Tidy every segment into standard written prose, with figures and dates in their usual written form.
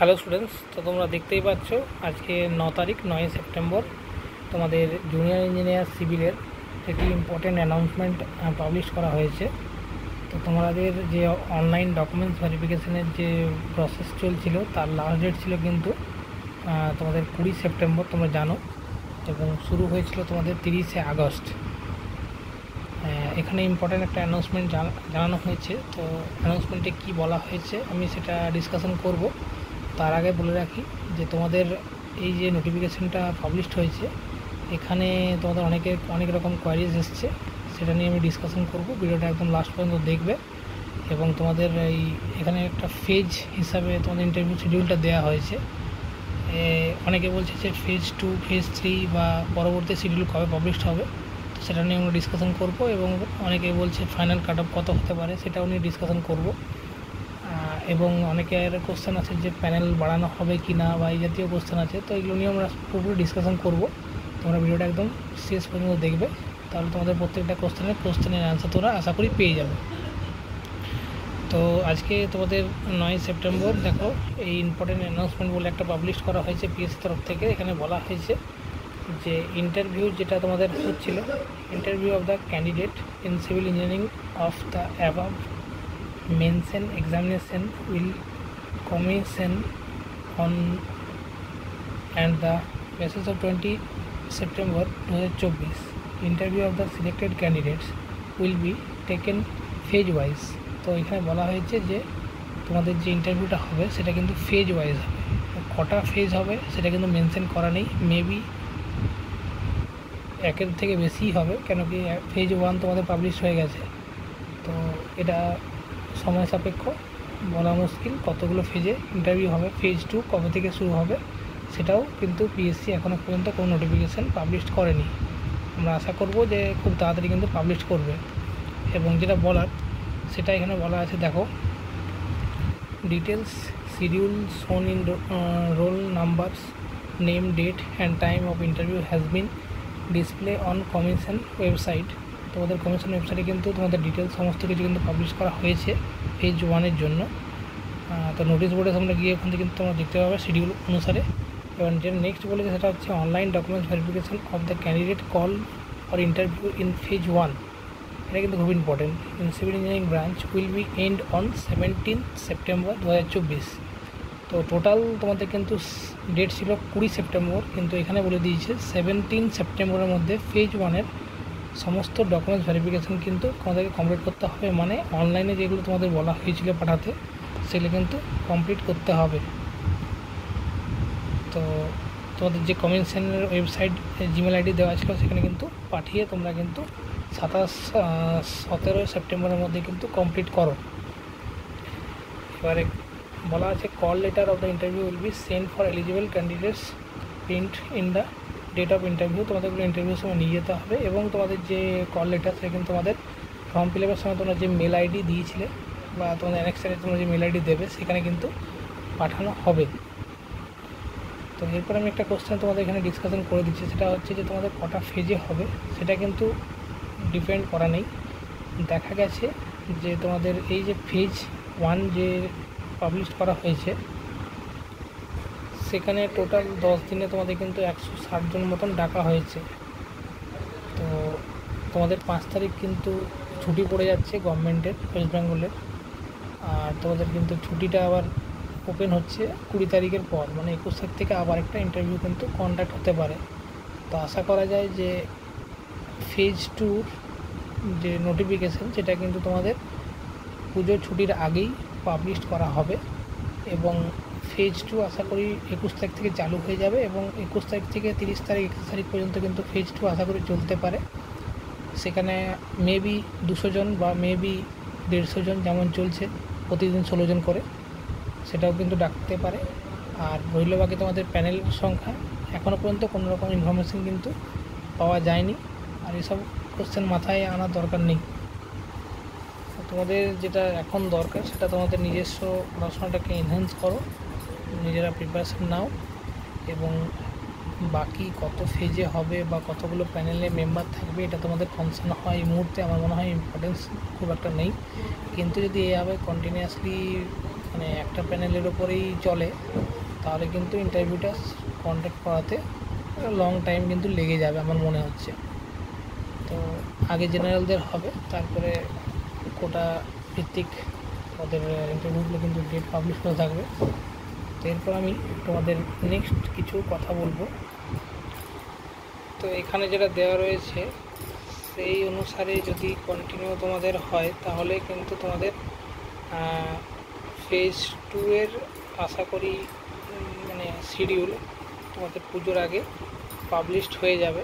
Hello students, তো তোমরা দেখতেই পাচ্ছ আজকে 9 তারিখ 9 সেপ্টেম্বর তোমাদের জুনিয়র ইঞ্জিনিয়ার সিভিলের একটি ইম্পর্টেন্ট অ্যানাউন্সমেন্ট পাবলিশ করা হয়েছে। তো তোমাদের যে অনলাইন ডকুমেন্টস ভেরিফিকেশনের যে প্রসেস চলছিল তার লাস্ট ডেট ছিল কিন্তু তোমাদের 20 সেপ্টেম্বর, তোমরা জানো, এবং শুরু হয়েছিল তোমাদের 30 আগস্ট। এখানে ইম্পর্টেন্ট একটা অ্যানাউন্সমেন্ট জানানো হয়েছে। তো অ্যানাউন্সমেন্টে কী বলা হয়েছে আমি সেটা ডিসকাশন করব। তার আগে বলে রাখি যে তোমাদের এই যে নোটিফিকেশানটা পাবলিশড হয়েছে এখানে তোমাদের অনেক রকম কোয়ারিজ এসছে, সেটা নিয়ে আমি ডিসকাশন করব। ভিডিওটা একদম লাস্ট পর্যন্ত দেখবে। এবং তোমাদের এখানে একটা ফেজ হিসাবে তোমাদের ইন্টারভিউ শিডিউলটা দেওয়া হয়েছে। অনেকে বলছে যে ফেজ 2, ফেজ 3 বা পরবর্তী শিডিউল কবে পাবলিশড হবে, তো সেটা নিয়ে আমরা ডিসকাশন করব। এবং অনেকে বলছে ফাইনাল কাট অফ কত হতে পারে, সেটাও নিয়ে ডিসকাশন করব। এবং অনেকের কোশ্চেন আছে যে প্যানেল বাড়ানো হবে কি না, বা এই জাতীয় কোশ্চেন আছে। তো এগুলো নিয়ে আমরা পুরোপুরি ডিসকাশন করব। তোমরা ভিডিওটা একদম শেষ পর্যন্ত দেখবে, তাহলে তোমাদের প্রত্যেকটা কোশ্চেনের অ্যান্সার তোমরা আশা করি পেয়ে যাবে। তো আজকে তোমাদের 9 সেপ্টেম্বর দেখো এই ইম্পর্টেন্ট অ্যানাউন্সমেন্ট বলে একটা পাবলিশ করা হয়েছে পিএসসি তরফ থেকে। এখানে বলা হয়েছে যে ইন্টারভিউ যেটা তোমাদের হচ্ছিল, interview of the candidate in civil engineering of the above mention examination will commission on and the basis of 20 September 2024. Interview of the selected candidates will be taken phase wise. তো এখানে বলা হয়েছে যে তোমাদের যে ইন্টারভিউটা হবে সেটা কিন্তু ফেজ ওয়াইজ হবে। কটা ফেজ হবে সেটা কিন্তু মেনশন করা নেই, মেবি একের থেকে বেশিই হবে, কেন কি ফেজ 1 তোমাদের পাবলিশ হয়ে গেছে। তো এটা সময় সাপেক্ষ, বলা মুশকিল কতগুলো ফেজে ইন্টারভিউ হবে। ফেজ 2 কবে থেকে শুরু হবে সেটাও কিন্তু পিএসসি এখনও পর্যন্ত কোনো নোটিফিকেশান পাবলিশ করেনি। আমরা আশা করব যে খুব তাড়াতাড়ি কিন্তু পাবলিশ করবে। এবং যেটা বলার সেটা এখানে বলা আছে, দেখো, details schedule shown in roll numbers, name, date and time of interview has been display on commission website. তোমাদের কমিশন ওয়েবসাইটে কিন্তু তোমাদের ডিটেলস সমস্ত কিছু কিন্তু পাবলিশ করা হয়েছে ফেজ 1-এর জন্য। তো নোটিশ বোর্ডে তোমরা গিয়ে ওখান থেকে কিন্তু তোমরা দেখতে পাবে শিডিউল অনুসারে। এবং যেটা নেক্সট বলেছে সেটা হচ্ছে online documents verification of the candidate call for interview in phase 1। এটা কিন্তু খুব important. In civil engineering branch will be end on 17 September 2024। তো টোটাল তোমাদের কিন্তু ডেট ছিল 20 সেপ্টেম্বর, কিন্তু এখানে বলে দিয়েছে 17 সেপ্টেম্বরের মধ্যে ফেজ 1-এর সমস্ত ডকুমেন্টস ভেরিফিকেশান কিন্তু তোমাদেরকে কমপ্লিট করতে হবে। মানে অনলাইনে যেগুলো তোমাদের বলা হয়েছিল পাঠাতে, সেগুলো কিন্তু কমপ্লিট করতে হবে। তো তোমাদের যে কমিশনের ওয়েবসাইট জিমেল আইডি দেওয়া ছিল সেখানে কিন্তু পাঠিয়ে তোমরা কিন্তু 17 সেপ্টেম্বরের মধ্যে কিন্তু কমপ্লিট করো। এবারে বলা আছে call letter of the interview will be send for eligible candidates print in the date of interview. তোমাদেরগুলো ইন্টারভিউর সময় নিয়ে যেতে হবে। এবং তোমাদের যে কল লেটার সেটা কিন্তু তোমাদের ফর্ম ফিল আপের সময় তোমরা যে মেল আইডি দিয়েছিলে বা তোমাদের অ্যানেক্সারে তোমরা যে মেল আইডি দেবে সেখানে কিন্তু পাঠানো হবে। তো এরপর আমি একটা কোশ্চেন তোমাদের এখানে ডিসকাশন করে দিচ্ছি, সেটা হচ্ছে যে তোমাদের কটা ফেজে হবে সেটা কিন্তু ডিপেন্ড করা নেই। দেখা গেছে যে তোমাদের এই যে ফেজ 1 যে পাবলিশ করা হয়েছে সেখানে টোটাল 10 দিনে তোমাদের কিন্তু 160 জন মতন ডাকা হয়েছে। তো তোমাদের 5 তারিখ কিন্তু ছুটি পড়ে যাচ্ছে গভর্নমেন্টের, ওয়েস্ট বেঙ্গলের। আর তোমাদের কিন্তু ছুটিটা আবার ওপেন হচ্ছে 20 তারিখের পর, মানে 21 তারিখ থেকে আবার একটা ইন্টারভিউ কিন্তু কন্ডাক্ট হতে পারে। তো আশা করা যায় যে ফেজ 2 যে নোটিফিকেশান সেটা কিন্তু তোমাদের পুজোর ছুটির আগেই পাবলিশ করা হবে। এবং ফেজ 2 আশা করি 21 তারিখ থেকে চালু হয়ে যাবে, এবং 21 তারিখ থেকে 30 তারিখ 31 তারিখ পর্যন্ত কিন্তু ফেজ 2 আশা করি চলতে পারে। সেখানে মেবি 200 জন বা মেবি 150 জন, যেমন চলছে প্রতিদিন 16 জন করে, সেটাও কিন্তু ডাকতে পারে। আর রইল বাকি তোমাদের প্যানেল সংখ্যা। এখনও পর্যন্ত কোনো রকম ইনফরমেশান কিন্তু পাওয়া যায়নি, আর এসব কোশ্চেন মাথায় আনার দরকার নেই। তোমাদের যেটা এখন দরকার সেটা তোমাদের নিজস্ব পড়াশোনাটাকে এনহ্যান্স করো, নিজেরা প্রিপারেশান নাও। এবং বাকি কত ফেজে হবে বা কতগুলো প্যানেলে মেম্বার থাকবে এটা তোমাদের কনসার্ন হয় এই মুহূর্তে আমার মনে হয় ইম্পর্টেন্স খুব একটা নেই। কিন্তু যদি এইভাবে কন্টিনিউয়াসলি মানে একটা প্যানেলের ওপরেই চলে, তাহলে কিন্তু ইন্টারভিউটা কন্ডাক্ট করাতে লং টাইম কিন্তু লেগে যাবে আমার মনে হচ্ছে। তো আগে জেনারেলদের হবে, তারপরে কোটা ভিত্তিক ওদের ইন্টারভিউগুলো কিন্তু ডেট পাবলিশ হতে থাকবে। তো এরপর আমি তোমাদের নেক্সট কিছু কথা বলবো। তো এখানে যেটা দেওয়া রয়েছে সেই অনুসারে যদি কন্টিনিউ তোমাদের হয়, তাহলে কিন্তু তোমাদের ফেজ 2 এর আশা করি মানে শিডিউল তোমাদের পুজোর আগে পাবলিশড হয়ে যাবে।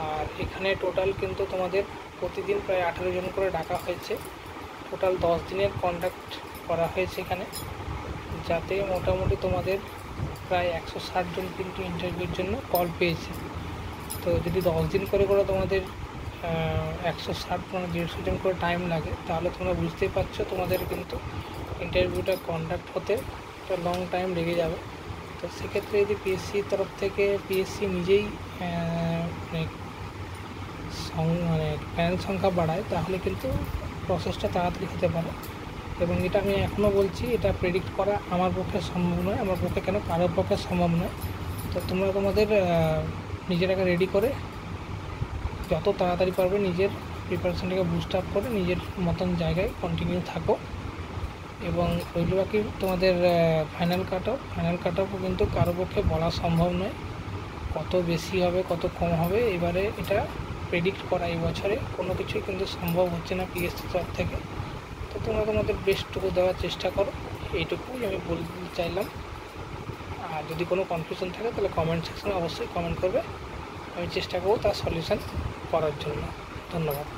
আর এখানে টোটাল কিন্তু তোমাদের প্রতিদিন প্রায় 18 জন করে ডাকা হয়েছে। টোটাল 10 দিনের কন্ডাক্ট করা হয়েছে এখানে, যাতে মোটামুটি তোমাদের প্রায় 160 জন কিন্তু ইন্টারভিউর জন্য কল পেয়েছে। তো যদি 10 দিন করে তোমাদের 160 মানে 150 জন করে টাইম লাগে, তাহলে তোমরা বুঝতেই পারছো তোমাদের কিন্তু ইন্টারভিউটা কন্ডাক্ট হতে একটা লং টাইম লেগে যাবে। তো সেক্ষেত্রে যদি পিএসসির তরফ থেকে পিএসসি নিজেই মানে প্যানেল সংখ্যা বাড়ায়, তাহলে কিন্তু প্রসেসটা তাড়াতাড়ি হতে পারে। এবং এটা আমি এখনও বলছি, এটা প্রেডিক্ট করা আমার পক্ষে সম্ভব নয়, আমার পক্ষে কেন কারোর পক্ষে সম্ভব নয়। তো তোমরা তোমাদের নিজেরাকে রেডি করে যত তাড়াতাড়ি পারবে নিজের প্রিপারেশনটাকে বুস্ট আপ করে নিজের মতন জায়গায় কন্টিনিউ থাকো। এবং রইল বাকি তোমাদের ফাইনাল কাট অফও কিন্তু কারো পক্ষে বলা সম্ভব নয় কত বেশি হবে কত কম হবে। এবারে এটা প্রেডিক্ট করা এই বছরে কোনো কিছুই কিন্তু সম্ভব হচ্ছে না পিএসসি তরফ থেকে। তো তোমরা তোমাদের বেস্টটুকু দেওয়ার চেষ্টা করো, এইটুকুই আমি বলতে চাইলাম। আর যদি কোনো কনফিউশন থাকে তাহলে কমেন্ট সেকশনে অবশ্যই কমেন্ট করবে, আমি চেষ্টা করব তার সলিউশন করার জন্য। ধন্যবাদ।